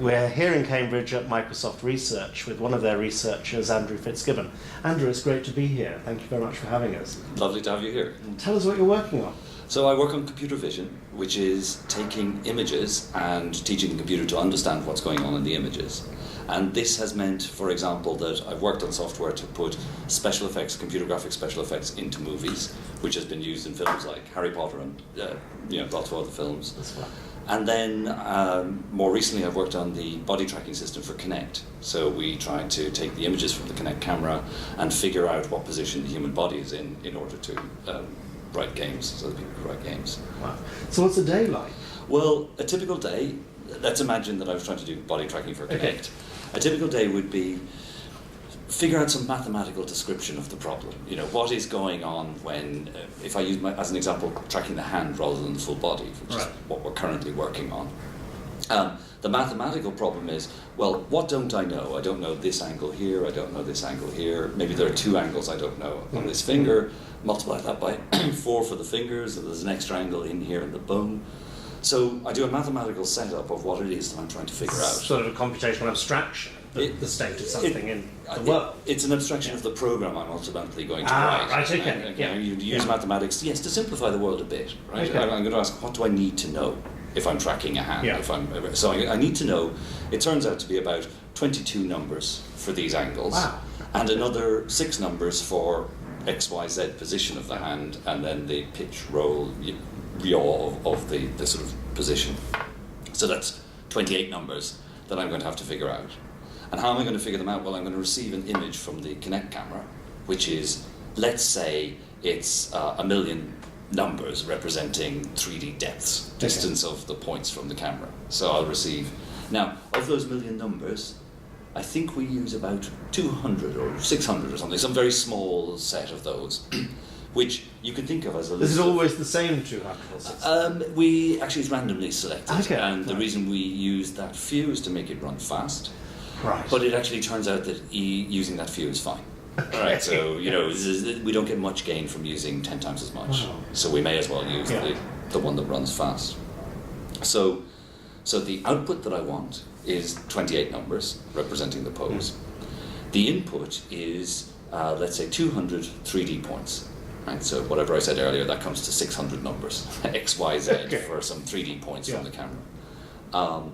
We're here in Cambridge at Microsoft Research with one of their researchers, Andrew Fitzgibbon. Andrew, it's great to be here. Thank you very much for having us. Lovely to have you here. Tell us what you're working on. So I work on computer vision, which is taking images and teaching the computer to understand what's going on in the images. And this has meant, for example, that I've worked on software to put special effects, computer graphic special effects into movies, which has been used in films like Harry Potter and lots of other films. That's right. And then more recently I've worked on the body tracking system for Kinect. So we try to take the images from the Kinect camera and figure out what position the human body is in order to write games, so that people can write games. Wow. So what's a day like? Well, a typical day, let's imagine that I was trying to do body tracking for Kinect. Okay. A typical day would be figure out some mathematical description of the problem. You know, what is going on when, if I use as an example, tracking the hand rather than the full body, which is what we're currently working on. The mathematical problem is, well, what don't I know? I don't know this angle here, I don't know this angle here. Maybe there are two angles I don't know on this finger. Multiply that by 4 for the fingers, and there's an extra angle in here in the bone. So I do a mathematical setup of what it is that I'm trying to figure out. Sort of a computational abstraction, the state of something in the world. It's an abstraction of the program I'm ultimately going to write. Right, okay. You use mathematics, yes, to simplify the world a bit, right? Okay. I'm going to ask, what do I need to know if I'm tracking a hand? Yeah. So I need to know, it turns out to be about 22 numbers for these angles, and another 6 numbers for XYZ position of the hand, and then the pitch, roll, yaw of the sort of position. So that's 28 numbers that I'm going to have to figure out. And how am I going to figure them out? Well, I'm going to receive an image from the Kinect camera, which is, let's say, it's 1 million numbers representing 3D depths, distance of the points from the camera. So I'll receive. Now, of those 1 million numbers, I think we use about 200 or 600 or something, some very small set of those, which you can think of as a list. Is it always the same 200 or 600? We actually, it's randomly selected, and the right. reason we use that few is to make it run fast. Right. But it actually turns out that using that few is fine. Right, so we don't get much gain from using 10 times as much. Wow. So we may as well use the one that runs fast. So the output that I want is 28 numbers representing the pose. The input is, let's say, 200 3D points. Right, so whatever I said earlier, that comes to 600 numbers, X, Y, Z, for some 3D points from the camera.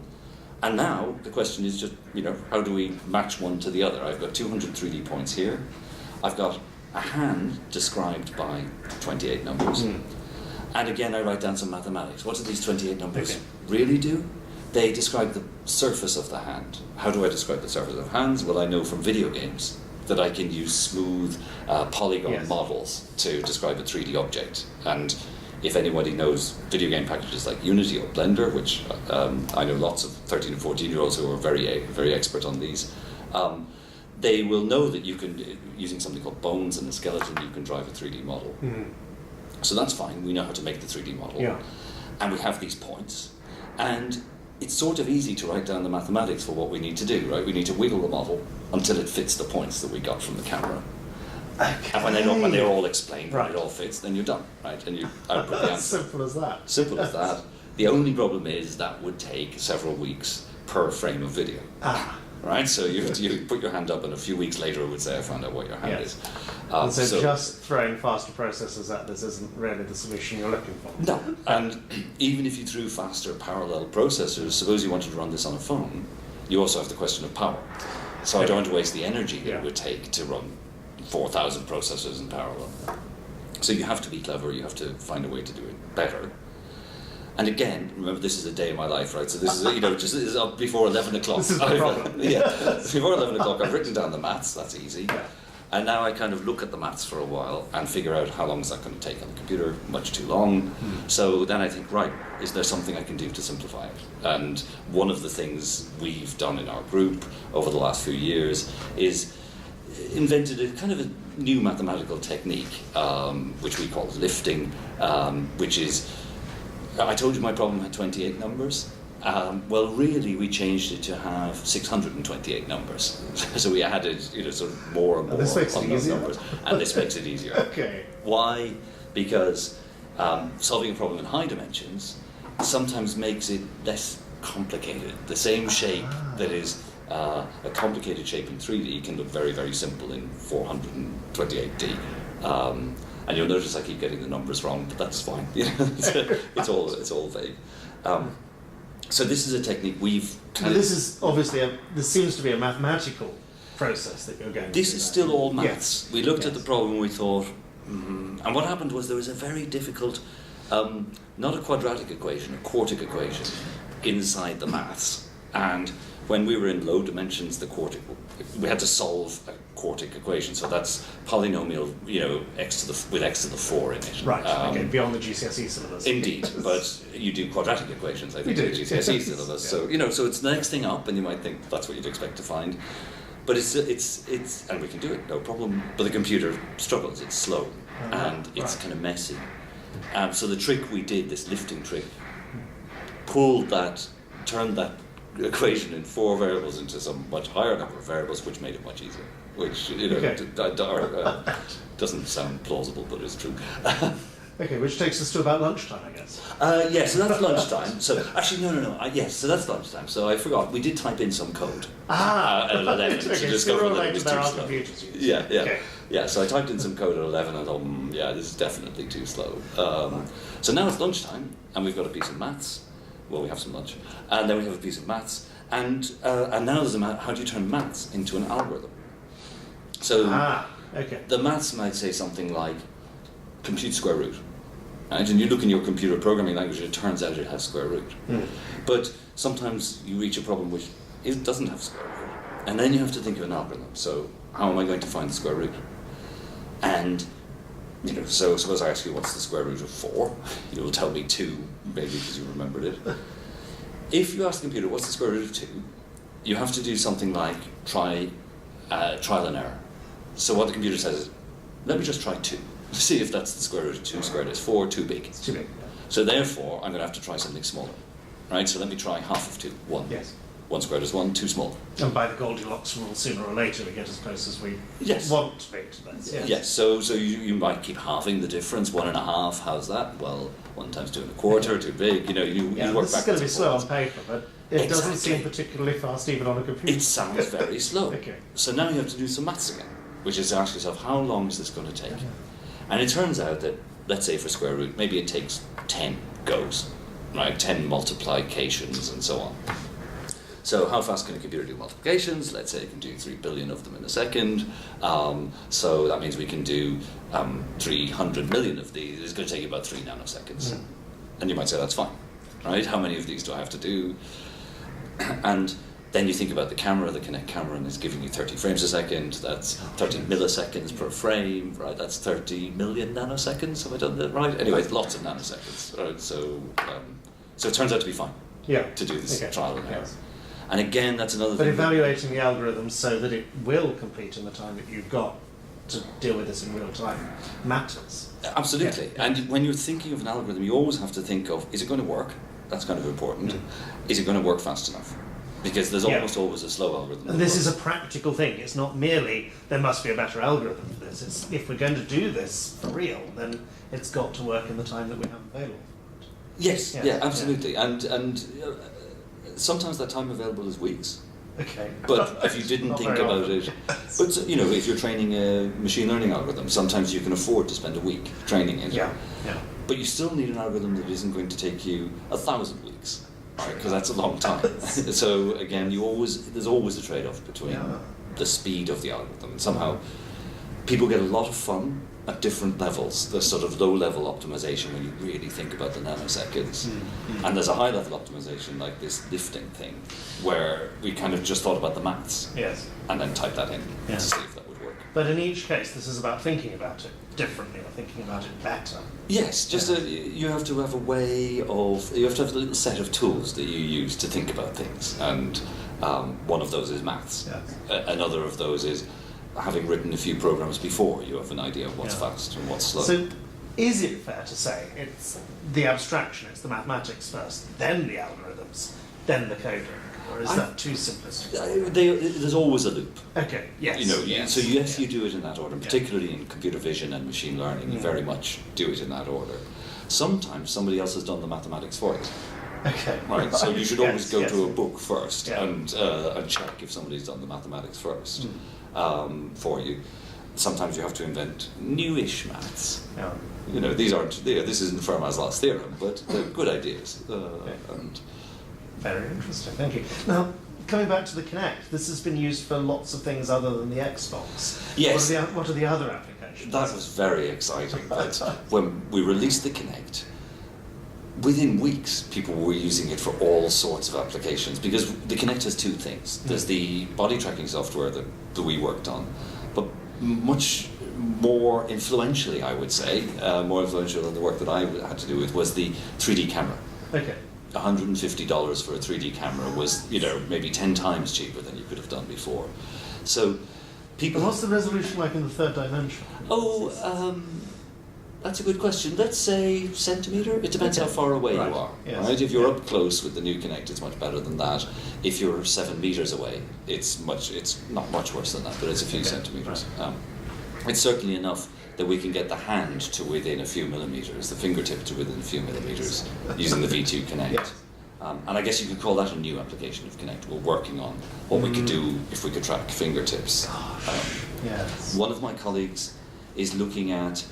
And now the question is just, how do we match one to the other? I've got 200 3D points here. I've got a hand described by 28 numbers. And again, I write down some mathematics. What do these 28 numbers really do? They describe the surface of the hand. How do I describe the surface of hands? Well, I know from video games that I can use smooth polygon models to describe a 3D object. And if anybody knows video game packages like Unity or Blender, which I know lots of 13 and 14-year-olds who are very, very expert on these, they will know that you can, using something called bones and a skeleton, you can drive a 3D model. So that's fine, we know how to make the 3D model. And we have these points. And it's sort of easy to write down the mathematics for what we need to do, right? We need to wiggle the model until it fits the points that we got from the camera. And when they're all explained, when it all fits, then you're done, right? And you output the answer. Simple as that. Simple as that. The only problem is that would take several weeks per frame of video. Right? So you put your hand up, and a few weeks later it would say, I found out what your hand is. And so just throwing faster processors at this isn't really the solution you're looking for. No. And even if you threw faster parallel processors, suppose you wanted to run this on a phone, you also have the question of power. So I don't want to waste the energy that it would take to run 4,000 processors in parallel. So you have to be clever, you have to find a way to do it better. And again, remember, this is a day of my life, right? So this is, this is up before 11 o'clock. This is the problem. Before 11 o'clock, I've written down the maths, that's easy. And now I kind of look at the maths for a while and figure out how long is that going to take on the computer, much too long. So then I think, right, is there something I can do to simplify it? And one of the things we've done in our group over the last few years is invented a kind of a new mathematical technique, which we call lifting, which is, I told you my problem had 28 numbers. Well, really, we changed it to have 628 numbers. So we added, sort of more and more on those numbers, and this makes it easier. Okay. Why? Because solving a problem in high dimensions sometimes makes it less complicated. The same shape that is a complicated shape in 3D can look very, very simple in 428D. And you'll notice I keep getting the numbers wrong, but that's fine. It's all vague. So this is a technique we've kind this is obviously this seems to be a mathematical process that you're going. This is still all maths. Yes. We looked at the problem and we thought, and what happened was there was a very difficult, not a quadratic equation, a quartic equation inside the maths. And when we were in low dimensions, we had to solve a quartic equation. So that's polynomial, with x to the 4 in it. Right. Okay. Beyond the GCSE syllabus. Indeed, but you do quadratic equations. I think in the GCSE syllabus. So so it's the next thing up, and you might think that's what you'd expect to find. But it's and we can do it, no problem. But the computer struggles. It's slow, and it's kind of messy. So the trick we did, this lifting trick, turned that equation in 4 variables into some much higher number of variables, which made it much easier. Which doesn't sound plausible, but it's true. Okay, which takes us to about lunchtime, I guess. So that's lunchtime. So actually, no. Yes, so that's lunchtime. So I forgot. We did type in some code at 11 to discover that it was too slow. Yeah. So I typed in some code at 11 and I thought, this is definitely too slow. So now it's lunchtime and we've got a piece of maths. Well, we have some lunch, and then we have a piece of maths, and now there's how do you turn maths into an algorithm? So the maths might say something like compute square root. Right? And you look in your computer programming language, and it turns out it has square root. But sometimes you reach a problem which it doesn't have square root. And then you have to think of an algorithm. So how am I going to find the square root? And, so suppose I ask you what's the square root of 4? You will tell me 2, maybe because you remembered it. If you ask the computer what's the square root of 2, you have to do something like trial and error. So what the computer says is, let me just try 2. See if that's the square root of 2 squared is 4, too big. It's too big. So therefore, I'm going to have to try something smaller. Right? So let me try half of 2, 1. Yes. 1 squared is 1, too small. And by the Goldilocks rule, sooner or later we get as close as we want to be to that. Yes. So you might keep halving the difference, 1.5. How's that? Well, 1 times 2 1/4, too big. You work this is going to be slow on paper, but it doesn't seem particularly fast even on a computer. It sounds very slow. Okay. So now you have to do some maths again, which is to ask yourself, how long is this going to take? And it turns out that, let's say for square root, maybe it takes 10 goes, right? 10 multiplications and so on. So how fast can a computer do multiplications? Let's say it can do 3 billion of them in a second. So that means we can do 300 million of these. It's going to take about 3 nanoseconds. And you might say, that's fine, right? How many of these do I have to do? And then you think about the camera, the Kinect camera, and it's giving you 30 frames a second. That's 30 milliseconds per frame, right? That's 30 million nanoseconds. Have I done that right? Anyway, lots of nanoseconds. Right? So it turns out to be fine to do this trial and error. And again, that's another thing. But evaluating the algorithm so that it will complete in the time that you've got to deal with this in real time matters. Absolutely. Yeah. And when you're thinking of an algorithm, you always have to think of, is it going to work? That's kind of important. Is it going to work fast enough? Because there's almost always a slow algorithm. And this is a practical thing. It's not merely, there must be a better algorithm for this. It's, if we're going to do this for real, then it's got to work in the time that we have available. Yes, absolutely. And sometimes that time available is weeks. Okay. But if you didn't think about it, but if you're training a machine learning algorithm, sometimes you can afford to spend a week training it. Yeah. But you still need an algorithm that isn't going to take you 1,000 weeks, right? Because that's a long time. So again, there's always a trade-off between the speed of the algorithm. And somehow, people get a lot of fun at different levels. There's sort of low-level optimization when you really think about the nanoseconds. And there's a high-level optimization like this lifting thing, where we kind of just thought about the maths and then type that in to see if that would work. But in each case, this is about thinking about it differently or thinking about it better. Yes, you have to have a way of, you have to have a little set of tools that you use to think about things. And one of those is maths. Another of those is having written a few programs before, you have an idea of what's fast and what's slow. So is it fair to say it's the abstraction, it's the mathematics first, then the algorithms, then the coding? Or is that too simplistic? There's always a loop. Okay, yes. So you do it in that order, particularly in computer vision and machine learning, you very much do it in that order. Sometimes somebody else has done the mathematics for you. Okay. Right, so you should always Yes, go to a book first Yeah. and check if somebody's done the mathematics first for you. Sometimes you have to invent newish maths. Yeah. You know, these aren't. This isn't Fermat's last theorem, but they're good ideas. And Very interesting, thank you. Now, coming back to the Kinect, this has been used for lots of things other than the Xbox. Yes. What are the other applications? that was very exciting. But when we released the Kinect, within weeks, people were using it for all sorts of applications because the Kinect has two things. There's the body tracking software that we worked on, but much more influentially, I would say, more influential than the work that I had to do with, was the 3D camera. Okay. $150 for a 3D camera was, maybe 10 times cheaper than you could have done before. So people... And what's the resolution like in the third dimension? That's a good question. Let's say centimetre. It depends how far away you are. Yes. Right? If you're up close with the new Kinect, it's much better than that. If you're 7 meters away, it's not much worse than that, but it's a few centimetres. Right. It's certainly enough that we can get the hand to within a few millimetres, the fingertip to within a few millimetres, using the V2 Kinect. Yes. And I guess you could call that a new application of Kinect. We're working on what we could do if we could track fingertips. Yes. One of my colleagues is looking at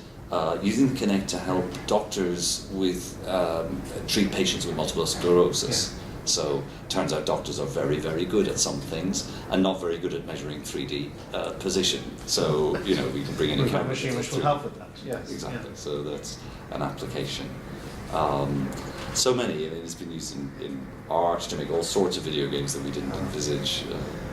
using the Kinect to help doctors treat patients with multiple sclerosis. Yeah. So turns out doctors are very, very good at some things and not very good at measuring 3D position. So we can bring in a camera machine which will help with that. Yes. Exactly. Yeah. So that's an application. So many. It's been used in art to make all sorts of video games that we didn't envisage.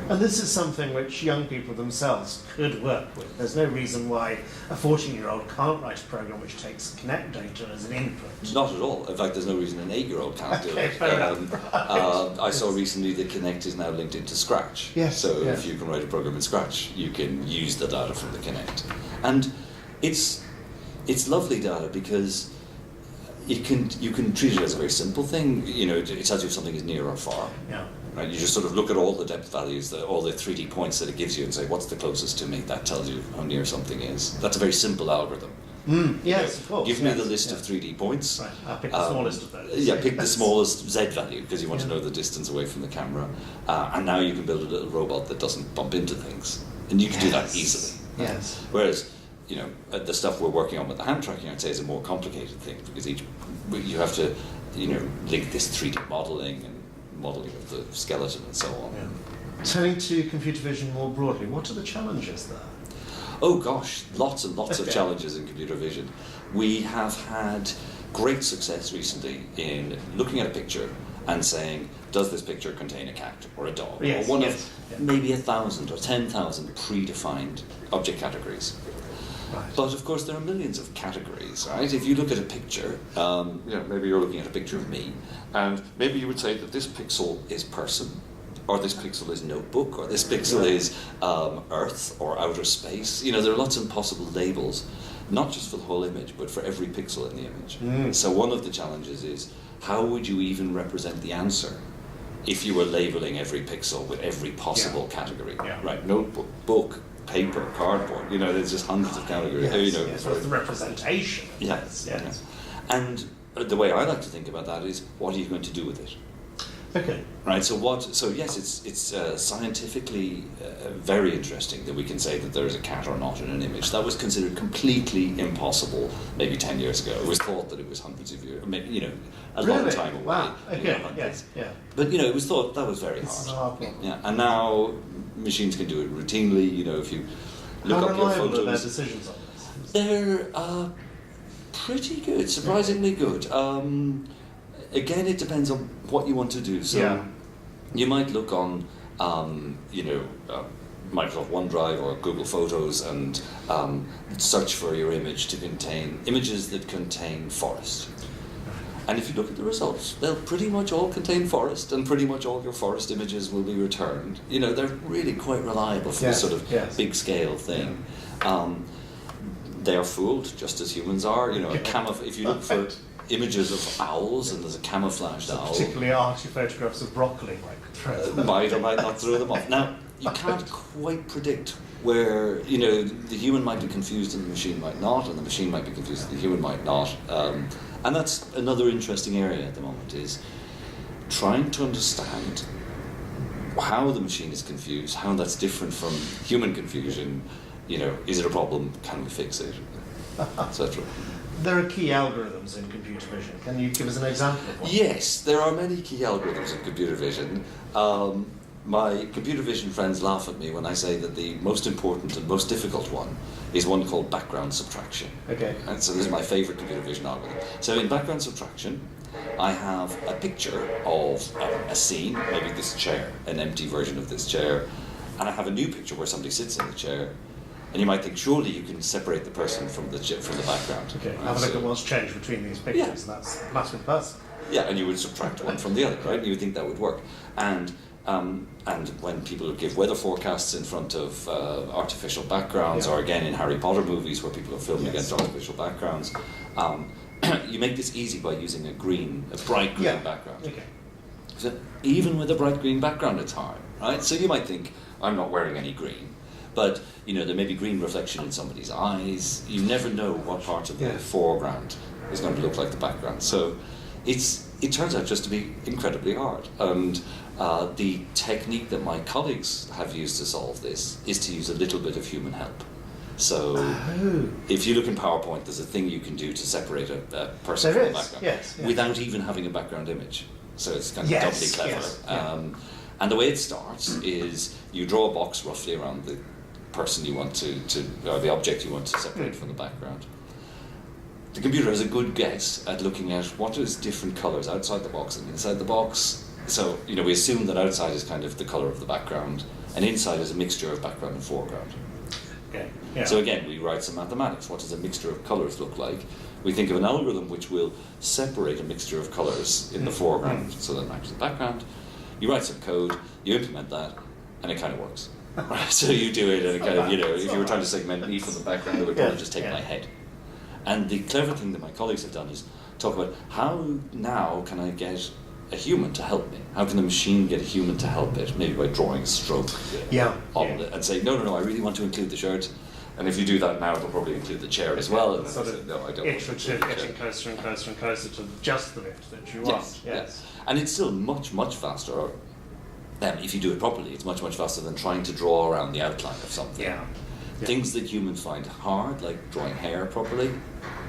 And this is something which young people themselves could work with. There's no reason why a 14-year-old can't write a program which takes Kinect data as an input. Not at all. In fact, there's no reason an 8-year-old can't do it. Fair enough. I saw recently that Kinect is now linked into Scratch. Yes, So yes. if you can write a program in Scratch, you can use the data from the Kinect. And it's lovely data because you can treat it as a very simple thing. It tells you if something is near or far. Yeah. Right, you just sort of look at all the depth values, all the 3D points that it gives you and say, what's the closest to me? That tells you how near something is. That's a very simple algorithm. Yes, of course. Give me the list of 3D points. Right, I'll pick the smallest of those. Yeah, pick the smallest Z value because you want to know the distance away from the camera. And now you can build a little robot that doesn't bump into things. And you can do that easily. Yes. Whereas, the stuff we're working on with the hand tracking, I'd say, is a more complicated thing because you have to, link this 3D modelling and modelling of the skeleton and so on. Yeah. Turning to computer vision more broadly, what are the challenges there? Oh gosh, lots and lots of challenges in computer vision. We have had great success recently in looking at a picture and saying, does this picture contain a cat or a dog? Yes, or one yes, of maybe 1,000 or 10,000 predefined object categories. Right. But of course there are millions of categories, right? If you look at a picture, maybe you're looking at a picture of me, and maybe you would say that this pixel is person, or this pixel is notebook, or this pixel is Earth or outer space. There are lots of possible labels, not just for the whole image, but for every pixel in the image. So one of the challenges is, how would you even represent the answer if you were labeling every pixel with every possible category? Yeah. Right, notebook, book, paper, cardboard, there's just hundreds of categories. Yes, what's the representation? Yes. Yes. And the way I like to think about that is, what are you going to do with it? Okay. Right. So yes, it's scientifically very interesting that we can say that there is a cat or not in an image. That was considered completely impossible maybe 10 years ago. It was thought that it was hundreds of years, maybe, a long time away. Wow. Okay. hundreds. Yes. Yeah. But it was thought that was very This is a hard. hard one. Yeah. And now machines can do it routinely. If you look How up your reliable are their photos, decisions on this? they're pretty good, surprisingly good. Again, it depends on what you want to do. So you might look on, Microsoft OneDrive or Google Photos and search for your image to contain images that contain forest. And if you look at the results, they'll pretty much all contain forest, and pretty much all your forest images will be returned. They're really quite reliable for this sort of big scale thing. They are fooled, just as humans are. If you look for images of owls and there's a camouflaged owl, Particularly arty photographs of broccoli might throw them. might or might not throw them off. Now, you can't quite predict where, the human might be confused and the machine might not, and the machine might be confused and the human might not. And that's another interesting area at the moment is, trying to understand how the machine is confused, how that's different from human confusion. You know, is it a problem? Can we fix it? Etc. There are key algorithms in computer vision. Can you give us an example of one? Yes, there are many key algorithms in computer vision. My computer vision friends laugh at me when I say that the most important and most difficult one is one called background subtraction. Okay. And so this is my favorite computer vision algorithm. So in background subtraction, I have a picture of a scene, maybe this chair, an empty version of this chair, and I have a new picture where somebody sits in the chair, and you might think, surely you can separate the person from the background. Okay, Right? have a look So- at what's changed between these pictures. Yeah. That's must be the person. Yeah, and you would subtract one from the other, right? You would think that would work. And when people give weather forecasts in front of artificial backgrounds, or again in Harry Potter movies where people are filmed against artificial backgrounds, you make this easy by using a bright green background. Okay. So even with a bright green background, it's hard, right? So you might think, I'm not wearing any green, but you know there may be green reflection in somebody's eyes. You never know what part of the foreground is going to look like the background. So it turns out just to be incredibly hard. And the technique that my colleagues have used to solve this is to use a little bit of human help. So if you look in PowerPoint, there's a thing you can do to separate a person from a background without even having a background image. So it's kind of doubly clever. And the way it starts is you draw a box roughly around the person you want to or the object you want to separate from the background. The computer has a good guess at looking at what is different colours outside the box and inside the box. So, you know, we assume that outside is kind of the colour of the background, and inside is a mixture of background and foreground. Okay. Yeah. So again, we write some mathematics. What does a mixture of colours look like? We think of an algorithm which will separate a mixture of colours in the foreground so that it matches the background. You write some code, you implement that, and it kind of works. Right? So you do it, and it kind of, you know, if you were trying to segment me from the background, it would probably just take my head. And the clever thing that my colleagues have done is talk about how now can I get a human to help me? How can the machine get a human to help it? Maybe by drawing a stroke on it and say, no, I really want to include the shirt. And if you do that now, it'll probably include the chair as well. And sort say, of no, I don't iterative, getting closer and closer and closer to just the bit that you want. Yes. And it's still much faster. If you do it properly, it's much faster than trying to draw around the outline of something. Yeah. Things that humans find hard, like drawing hair properly,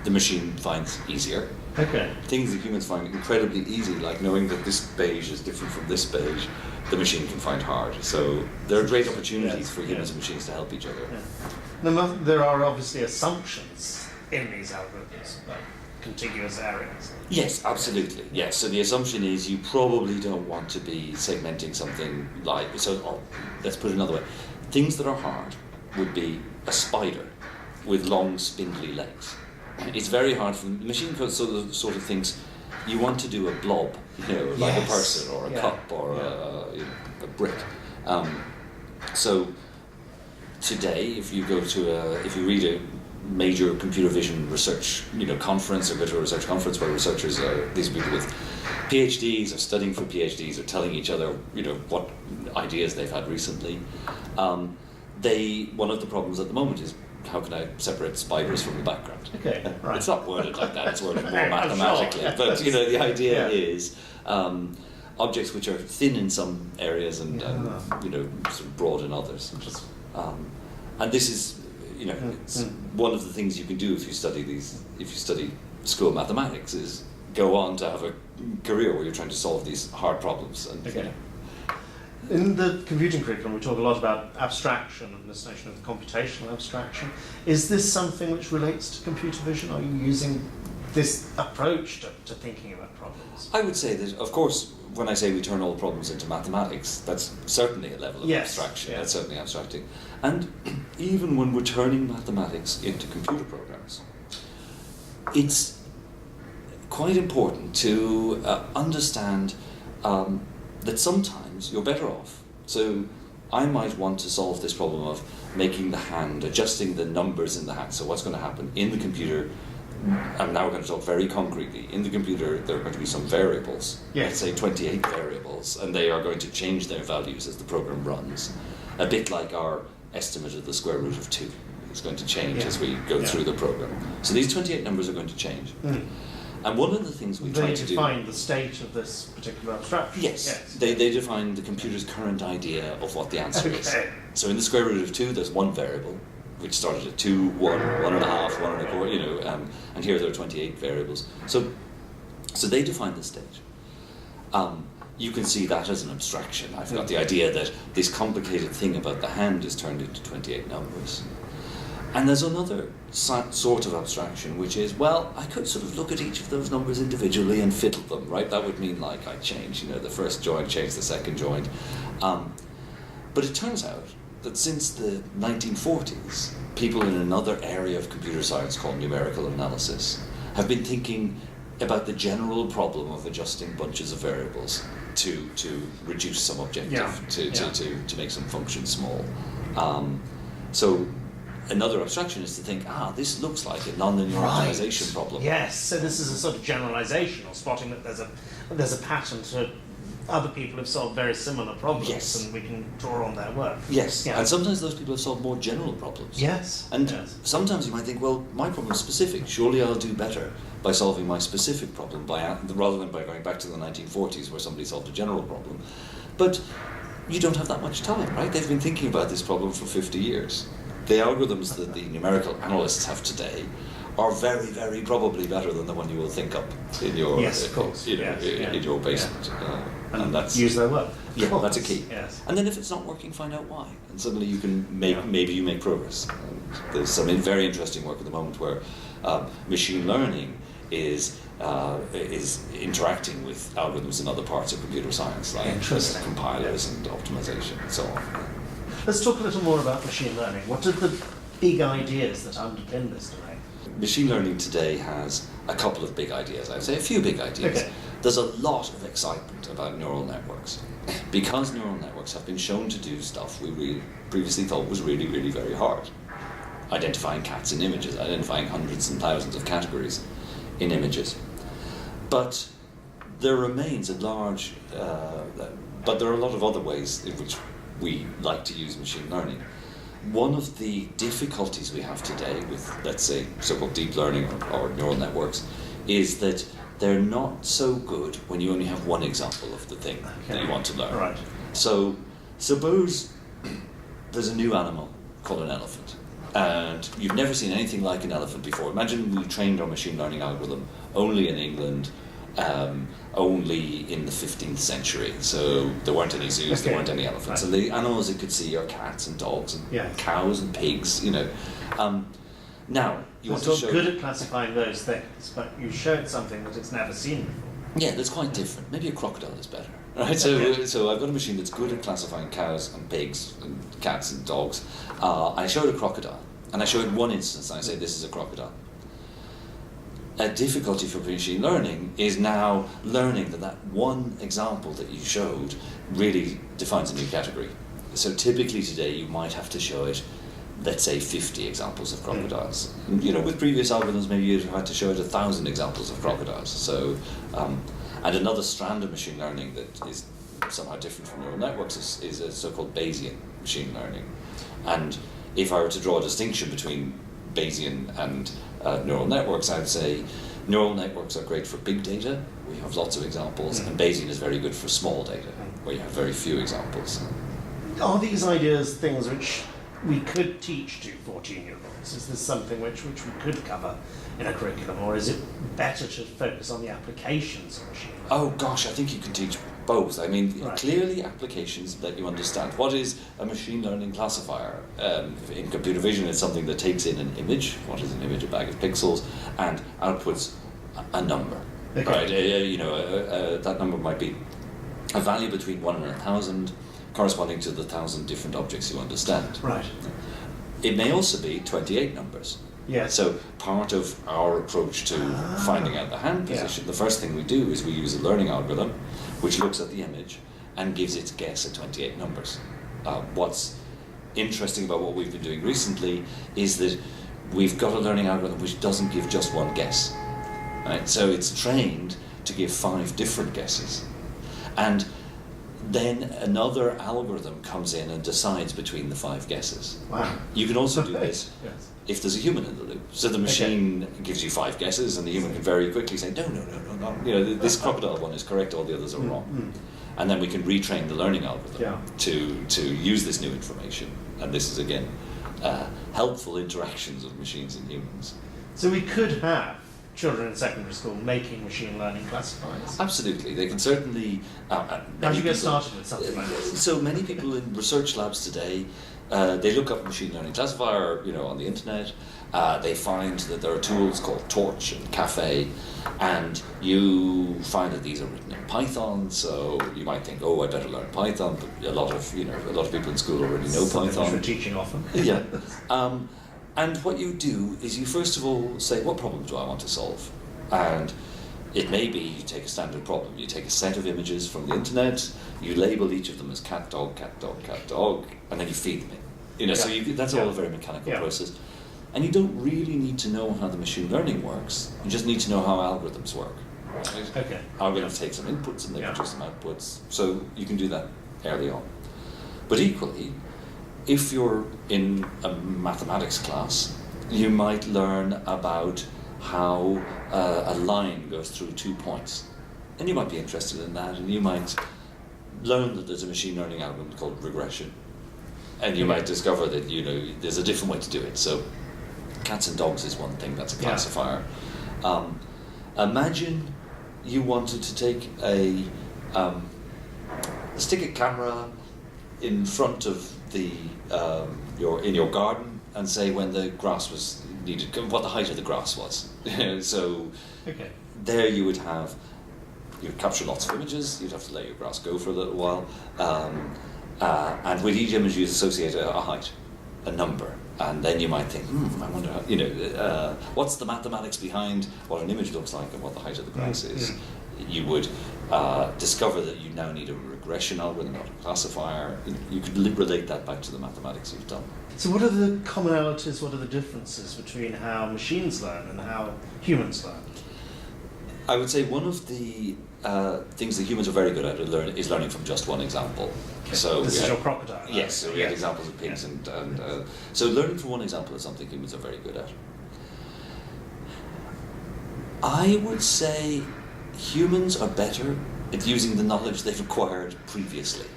the machine finds easier. Okay. Things that humans find incredibly easy, like knowing that this beige is different from this beige, the machine can find hard. So there are great opportunities for humans and machines to help each other. Yeah. There are obviously assumptions in these algorithms, like contiguous areas. Yes, absolutely. Yes. So the assumption is you probably don't want to be segmenting something like, let's put it another way. Things that are hard would be a spider with long spindly legs. It's very hard for the machine code sort of thinks you want to do a blob, you know, like a person or a cup or a brick. So today, if you read a major computer vision research, conference, or go to a research conference where researchers these people with PhDs or studying for PhDs are telling each other, what ideas they've had recently. One of the problems at the moment is, how can I separate spiders from the background? Okay, right. It's not worded like that, it's worded more mathematically. But the idea is objects which are thin in some areas and sort of broad in others. And this is it's one of the things you can do if you study school mathematics, is go on to have a career where you're trying to solve these hard problems. And, In the computing curriculum, we talk a lot about abstraction and this notion of computational abstraction. Is this something which relates to computer vision? Are you using this approach to thinking about problems? I would say that, of course, when I say we turn all problems into mathematics, that's certainly a level of abstraction. That's certainly abstracting. And even when we're turning mathematics into computer programs, it's quite important to understand that sometimes you're better off. So I might want to solve this problem of making the hand, adjusting the numbers in the hand. So what's going to happen in the computer? I'm now going to talk very concretely. In the computer, there are going to be some variables, let's say 28 variables, and they are going to change their values as the program runs, a bit like our estimate of the square root of 2. It's going to change as we go through the program. So these 28 numbers are going to change. And one of the things we They try to do... define the state of this particular abstraction. Yes. They define the computer's current idea of what the answer is. Okay. So in the square root of 2, there's one variable, which started at 2, 1, 1.5, 1.25, you know, and here there are 28 variables. So they define the state. You can see that as an abstraction. I've got the idea that this complicated thing about the hand is turned into 28 numbers. And there's another sort of abstraction, which is, well, I could sort of look at each of those numbers individually and fiddle them, right? That would mean like I change, you know, the first joint, change the second joint. But it turns out that since the 1940s, people in another area of computer science called numerical analysis have been thinking about the general problem of adjusting bunches of variables to reduce some objective, to make some function small. So another abstraction is to think, this looks like a nonlinear optimization problem. Yes, so this is a sort of generalization, or spotting that there's a pattern to other people who've solved very similar problems, and we can draw on their work. Yes, and sometimes those people have solved more general problems. Yes. And sometimes you might think, well, my problem is specific. Surely I'll do better by solving my specific problem rather than by going back to the 1940s where somebody solved a general problem. But you don't have that much time, right? They've been thinking about this problem for 50 years. The algorithms that the numerical analysts have today are very, very probably better than the one you will think up in your in your basement. And that's use their work. Yeah, that's a key. Yes. And then if it's not working, find out why, and suddenly you can maybe you make progress. There's some very interesting work at the moment where machine learning is interacting with algorithms in other parts of computer science, like compilers and optimization and so on. Let's talk a little more about machine learning. What are the big ideas that underpin this domain? Machine learning today has a couple of big ideas. I'd say a few big ideas. Okay. There's a lot of excitement about neural networks. Because neural networks have been shown to do stuff we previously thought was really, really very hard. Identifying cats in images, identifying hundreds and thousands of categories in images. But there remains a large, but there are a lot of other ways in which we like to use machine learning. One of the difficulties we have today with, let's say, so-called deep learning or neural networks is that they're not so good when you only have one example of the thing that you want to learn. Right. So suppose there's a new animal called an elephant, and you've never seen anything like an elephant before. Imagine we trained our machine learning algorithm only in England, only in the 15th century, so there weren't any zoos, there weren't any elephants, and the animals it could see are cats and dogs and cows and pigs, you know. Now, you want to show... good at classifying those things, but you showed something that it's never seen before. Yeah, that's quite different. Maybe a crocodile is better, right? So I've got a machine that's good at classifying cows and pigs and cats and dogs. I showed a crocodile, and I showed one instance, and I say this is a crocodile. A difficulty for machine learning is now learning that one example that you showed really defines a new category. So typically today you might have to show it, let's say 50 examples of crocodiles. You know, with previous algorithms maybe you'd have had to show it 1,000 examples of crocodiles. So, and another strand of machine learning that is somehow different from neural networks is a so-called Bayesian machine learning. And if I were to draw a distinction between Bayesian and neural networks, I would say neural networks are great for big data, we have lots of examples, and Bayesian is very good for small data, where you have very few examples. Are these ideas things which we could teach to 14-year-olds? Is this something which we could cover in a curriculum, or is it better to focus on the applications of machine learning? Oh gosh, I think you can teach both. I mean, clearly applications that you understand. What is a machine learning classifier? In computer vision, it's something that takes in an image. What is an image? A bag of pixels, and outputs a number. Okay. Right? That number might be a value between 1 and 1,000, corresponding to the 1,000 different objects you understand. Right. It may also be 28 numbers. Yes. So part of our approach to finding out the hand position, the first thing we do is we use a learning algorithm which looks at the image and gives its guess at 28 numbers. What's interesting about what we've been doing recently is that we've got a learning algorithm which doesn't give just one guess. Right? So it's trained to give 5 different guesses. And then another algorithm comes in and decides between the 5 guesses. Wow. You can also do this if there's a human in the loop. So the machine gives you 5 guesses, and the human can very quickly say, no, this crocodile one is correct, all the others are wrong. And then we can retrain the learning algorithm to use this new information. And this is, again, helpful interactions of machines and humans. So we could have children in secondary school making machine learning classifiers? Absolutely. They can certainly... How do you get started with something like this? So many people in research labs today, they look up machine learning classifier, on the internet. They find that there are tools called Torch and Café, and you find that these are written in Python. So you might think, I better learn Python. But a lot of people in school already know Python. Which we're teaching often. Yeah. And what you do is you first of all say, what problem do I want to solve? And it may be you take a standard problem. You take a set of images from the internet, you label each of them as cat, dog, cat, dog, cat, dog, and then you feed them in. So that's all a very mechanical process. And you don't really need to know how the machine learning works. You just need to know how algorithms work. Right? Okay. Algorithms take some inputs and they produce some outputs. So you can do that early on. But equally, if you're in a mathematics class, you might learn about how a line goes through 2 points. And you might be interested in that, and you might learn that there's a machine learning algorithm called regression. And you might discover that, there's a different way to do it. So cats and dogs is one thing, that's a classifier. Imagine you wanted to take stick a camera in front of in your garden and say when the grass was needed, what the height of the grass was. So there you would capture lots of images. You'd have to let your grass go for a little while, and with each image you'd associate a height, a number, and then you might think, I wonder how, what's the mathematics behind what an image looks like and what the height of the grass is. You would discover that you now need a regression algorithm, not a classifier. You could relate that back to the mathematics you've done. So what are the commonalities, what are the differences between how machines learn and how humans learn? I would say one of the things that humans are very good at is learning from just one example. Okay. So this is your crocodile. Yes, so we had examples of pigs and so learning from one example is something humans are very good at. I would say humans are better at using the knowledge they've acquired previously.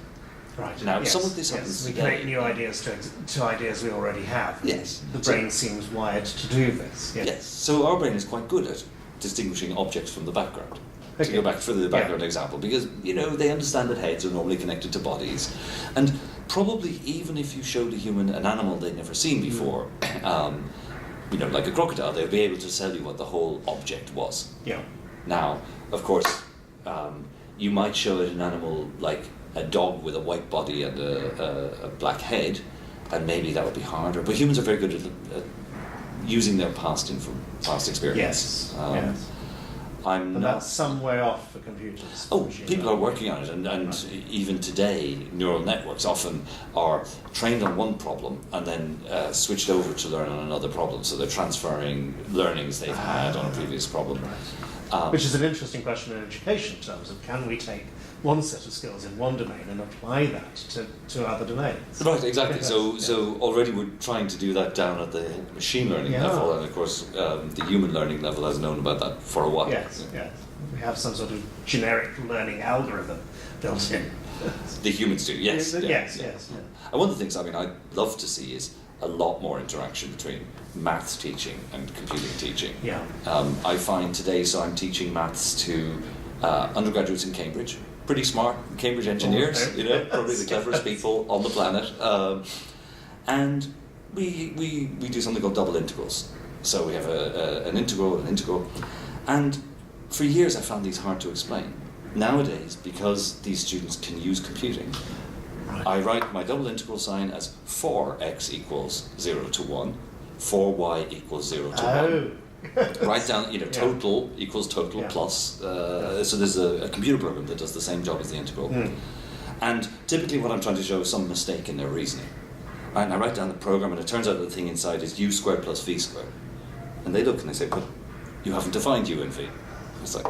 Right. Now, some of this happens we today. connect new ideas to ideas we already have. Yes. The brain seems wired to do this. Yes. So our brain is quite good at distinguishing objects from the background. To go back for the background example, because they understand that heads are normally connected to bodies, and probably even if you showed a human an animal they'd never seen before, like a crocodile, they'd be able to tell you what the whole object was. Yeah. Now, of course, you might show it an animal like a dog with a white body and a black head, and maybe that would be harder. But humans are very good at using their past experience. Yes. But that's some way off for computers. People are working on it, and even today, neural networks often are trained on one problem and then switched over to learn on another problem. So they're transferring learnings they've had on a previous problem. Right. Which is an interesting question in education in terms of can we take one set of skills in one domain and apply that to other domains. Right, exactly. So already we're trying to do that down at the machine learning level, and of course the human learning level has known about that for a while. Yes. We have some sort of generic learning algorithm built in. The humans do, yes. Yes. And one of the things I'd love to see is a lot more interaction between maths teaching and computing teaching. Yeah. I find today, so I'm teaching maths to undergraduates in Cambridge. Pretty smart Cambridge engineers, probably the cleverest people on the planet. And we do something called double integrals. So we have an integral, and for years I found these hard to explain. Nowadays, because these students can use computing, I write my double integral sign as 4x equals 0 to 1, 4y equals 0 to 1. Write down, total equals total plus. So there's a computer program that does the same job as the integral. And typically what I'm trying to show is some mistake in their reasoning. And I write down the program, and it turns out that the thing inside is u squared plus v squared. And they look and they say, but you haven't defined u and v. It's like,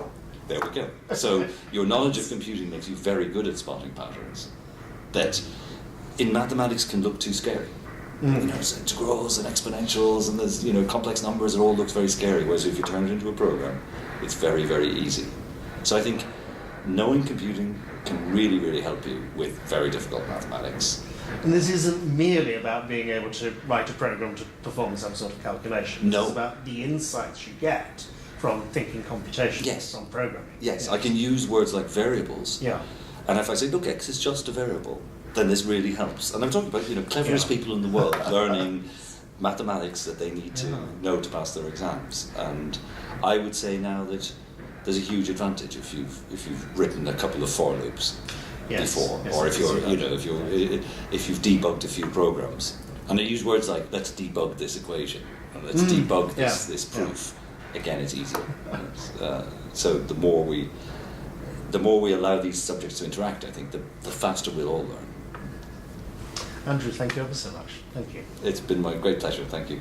there we go. So your knowledge of computing makes you very good at spotting patterns that in mathematics can look too scary. There's integrals and exponentials, and there's complex numbers. It all looks very scary. Whereas if you turn it into a program, it's very, very easy. So I think knowing computing can really, really help you with very difficult mathematics. And this isn't merely about being able to write a program to perform some sort of calculation. No. It's about the insights you get from thinking computations, Yes. from programming. Yes, I can use words like variables. Yeah. And if I say, look, x is just a variable, then this really helps. And I'm talking about cleverest people in the world learning mathematics that they need to know to pass their exams. And I would say now that there's a huge advantage if you've written a couple of for loops before, or if you've debugged a few programs. And I use words like, let's debug this equation, and let's debug this proof. Again, it's easier. So the more we allow these subjects to interact, I think the faster we'll all learn. Andrew, thank you ever so much. Thank you. It's been my great pleasure. Thank you.